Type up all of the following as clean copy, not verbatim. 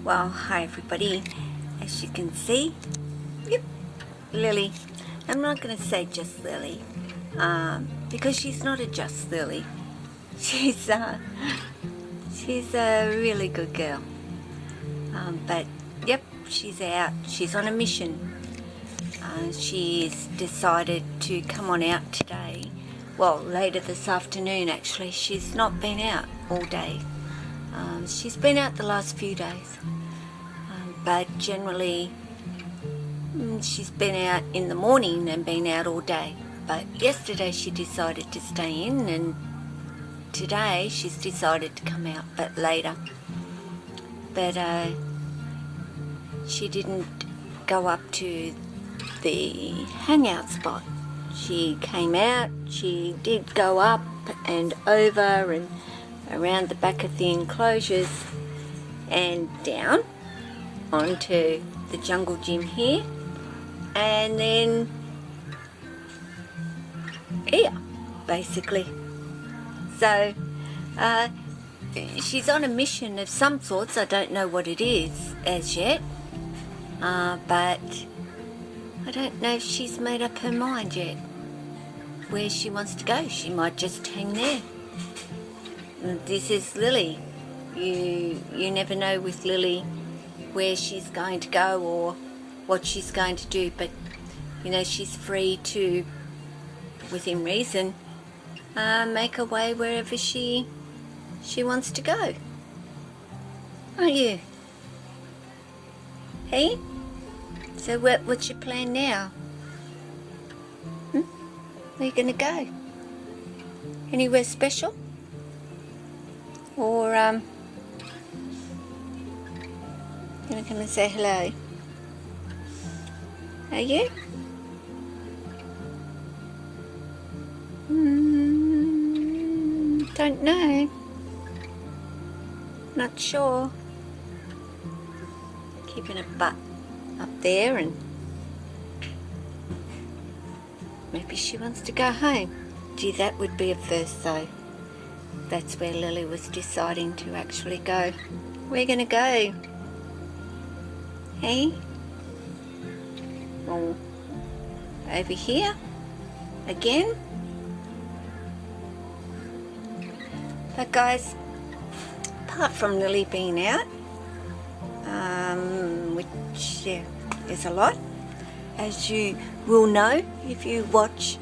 Well, hi everybody. As you can see, yep, Lily. I'm not going to say just Lily, because she's not a just Lily. She's a really good girl. But yep, she's out. She's on a mission. She's decided to come on out today. Well, later this afternoon actually. She's not been out all day. She's been out the last few days. But generally she's been out in the morning and been out all day. But yesterday she decided to stay in, and today she's decided to come out, but later. But she didn't go up to the hangout spot. She came out, she did go up and over and around the back of the enclosures and down onto the jungle gym here, and then here basically. So she's on a mission of some sorts. I don't know what it is as yet, but I don't know if she's made up her mind yet where she wants to go. She might just hang there. This is Lily. You never know with Lily where she's going to go or what she's going to do, but you know, she's free to, within reason, make her way wherever she wants to go. Aren't you? Hey? So what's your plan now? Where are you gonna go? Anywhere special? Or you're gonna say hello? Are you? Don't know. Not sure. Keeping a butt up there, and maybe she wants to go home. Gee, that would be a first though. That's where Lily was deciding to actually go. We're gonna go. Hey? Well, over here? Again? But guys, apart from Lily being out, which is a lot, as you will know if you watch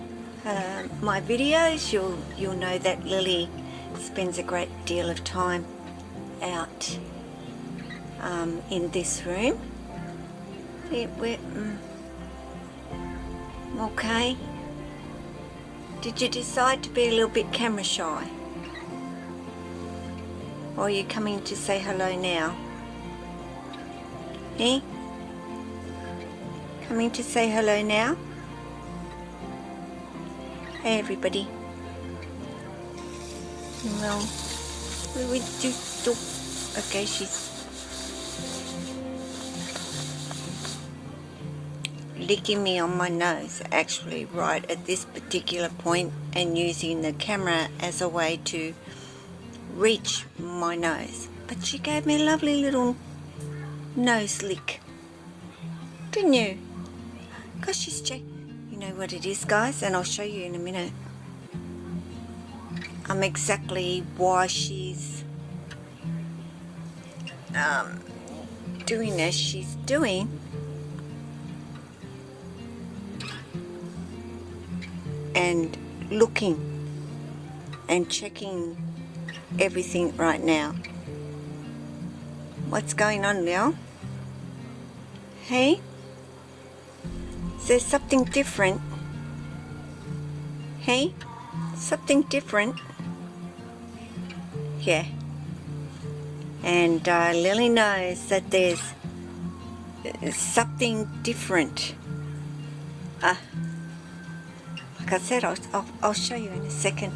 my videos, you'll know that Lily spends a great deal of time out in this room. Okay. Did you decide to be a little bit camera shy? Or are you coming to say hello now? Eh? Coming to say hello now? Hey everybody. Well, we do. Okay, she's licking me on my nose, actually, right at this particular point, and using the camera as a way to reach my nose. But she gave me a lovely little nose lick, didn't you? Because she's you know what it is, guys, and I'll show you in a minute. Exactly why she's doing as she's doing. And looking and checking everything right now. What's going on now? Hey? Is there something different? Hey? Something different? Yeah. And Lily knows that there's something different. Like I said, I'll show you in a second,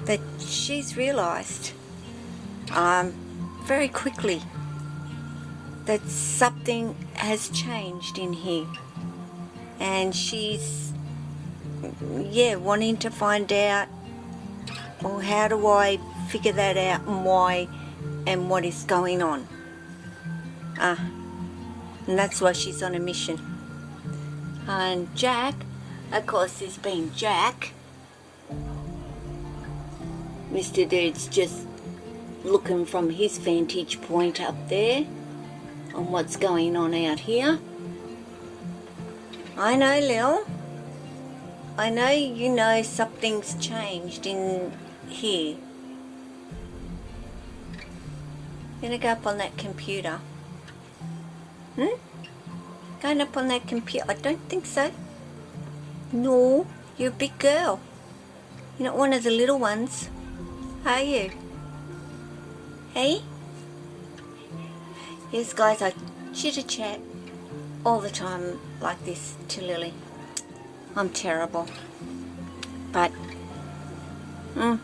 that she's realised very quickly that something has changed in here, and she's wanting to find out, well, how do I figure that out, and why and what is going on. And that's why she's on a mission. And Jack, of course, there's been Jack. Mr. Dude's just looking from his vantage point up there on what's going on out here. I know, Lil. I know you know something's changed in here. Gonna go up on that computer. Going up on that computer? I don't think so. No, you're a big girl. You're not one of the little ones, are you? Hey? Yes, guys, I chitter-chat all the time like this to Lily. I'm terrible. But I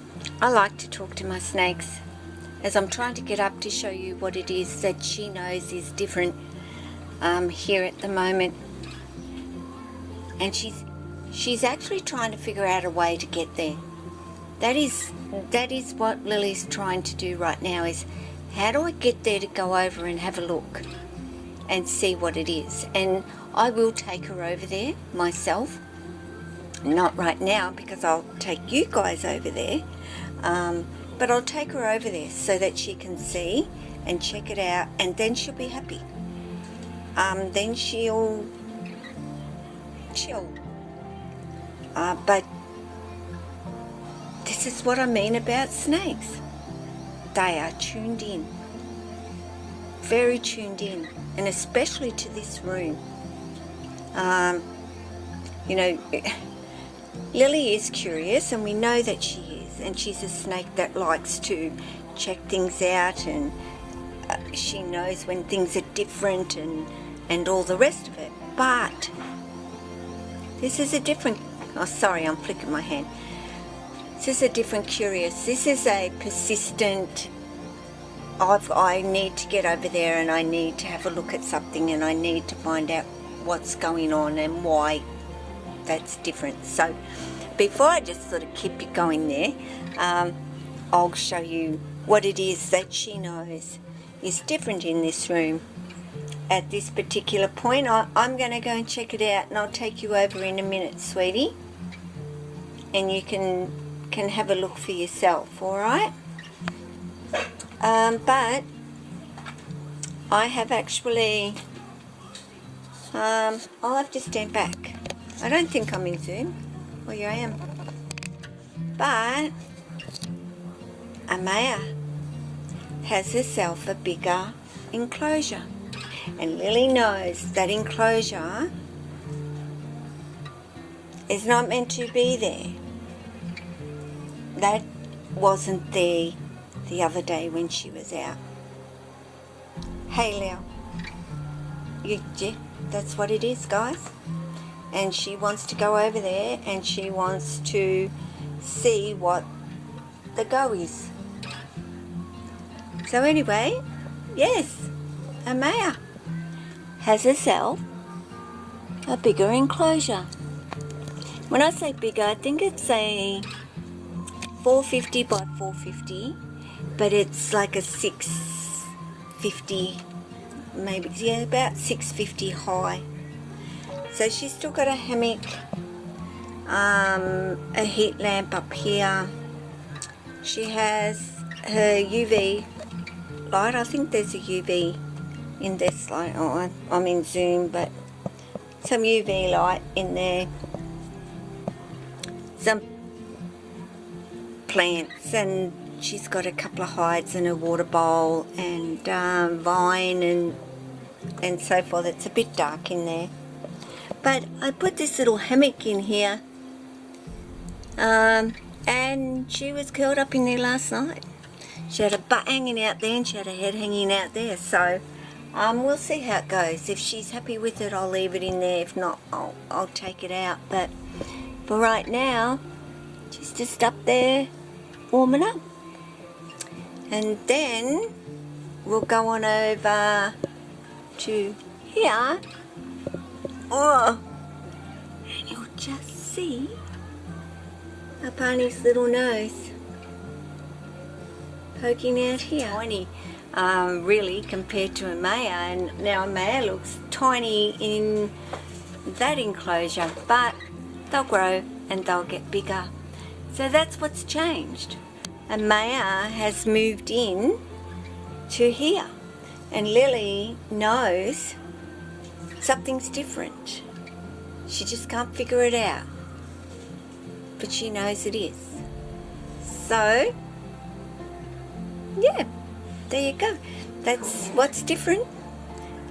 like to talk to my snakes, as I'm trying to get up to show you what it is that she knows is different here at the moment. And she's actually trying to figure out a way to get there. That is what Lily's trying to do right now, is how do I get there to go over and have a look and see what it is. And I will take her over there myself. Not right now, because I'll take you guys over there. But I'll take her over there so that she can see and check it out, and then she'll be happy. Then she'll chill. But this is what I mean about snakes. They are tuned in. Very tuned in. And especially to this room. You know, Lily is curious, and we know that she is. And she's a snake that likes to check things out, and she knows when things are different and all the rest of it. But this is a different... Oh, sorry, I'm flicking my hand. This is a different curious. This is a persistent... I need to get over there, and I need to have a look at something, and I need to find out what's going on and why that's different. So before I just sort of keep it going there, I'll show you what it is that she knows is different in this room at this particular point. I'm going to go and check it out, and I'll take you over in a minute, sweetie, and you can have a look for yourself, alright? But I have actually I'll have to stand back. I don't think I'm in Zoom. Well, here I am. But Amaya has herself a bigger enclosure. And Lily knows that enclosure is not meant to be there. That wasn't there the other day when she was out. Hey, Leo. Yeah, that's what it is, guys. And she wants to go over there, and she wants to see what the go is. So anyway, yes, Amaya has herself a bigger enclosure. When I say bigger, I think it's a 450 by 450, but it's like a 650, maybe, yeah, about 650 high. So she's still got a hammock, a heat lamp up here. She has her UV light. I think there's a UV in this light. Oh, I'm in Zoom, but some UV light in there. Some plants, and she's got a couple of hides and a water bowl and vine and so forth. It's a bit dark in there. But I put this little hammock in here, and she was curled up in there last night. She had a butt hanging out there, and she had a head hanging out there. So we'll see how it goes. If she's happy with it, I'll leave it in there. If not, I'll take it out. But for right now, she's just up there warming up. And then we'll go on over to here. Oh, and you'll just see a pony's little nose poking out here. Tiny really, compared to Amaya. And now Amaya looks tiny in that enclosure, but they'll grow and they'll get bigger. So that's what's changed. Amaya has moved in to here, and Lily knows something's different. She just can't figure it out, but she knows it is. So yeah, there you go. That's what's different.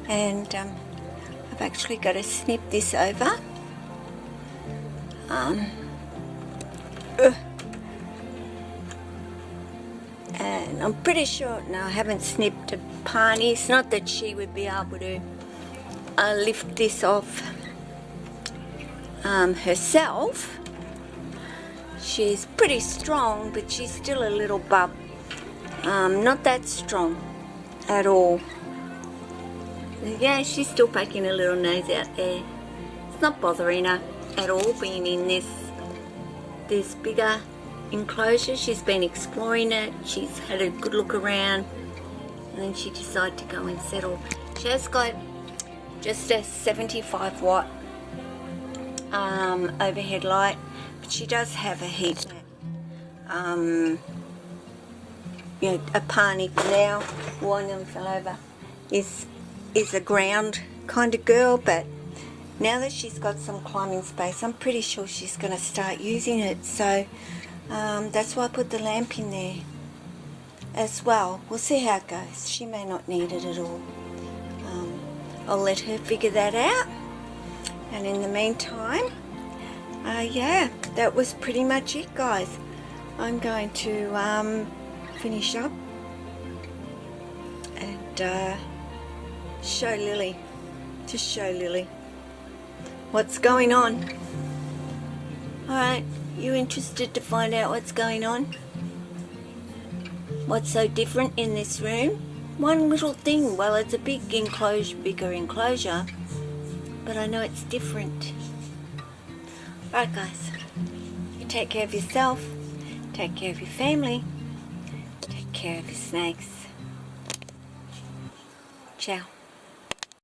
And I've actually got to snip this over. And I'm pretty sure, no, I haven't snipped a Pani. It's not that she would be able to lift this off herself. She's pretty strong, but she's still a little bub. Not that strong at all. Yeah, she's still poking her little nose out there. It's not bothering her at all being in this bigger enclosure. She's been exploring it. She's had a good look around, and then she decided to go and settle. She has got just a 75 watt overhead light, but she does have a heat lamp. You know, a Pani for now, one of them fell over, is a ground kind of girl, but now that she's got some climbing space, I'm pretty sure she's going to start using it. So that's why I put the lamp in there as well. We'll see how it goes. She may not need it at all. I'll let her figure that out. And in the meantime, yeah, that was pretty much it, guys. I'm going to finish up and show Lily what's going on. Alright, you interested to find out what's going on? What's so different in this room? One little thing. Well, it's a big enclosure, bigger enclosure, but I know it's different. Alright guys, you take care of yourself, take care of your family, take care of your snakes. Ciao.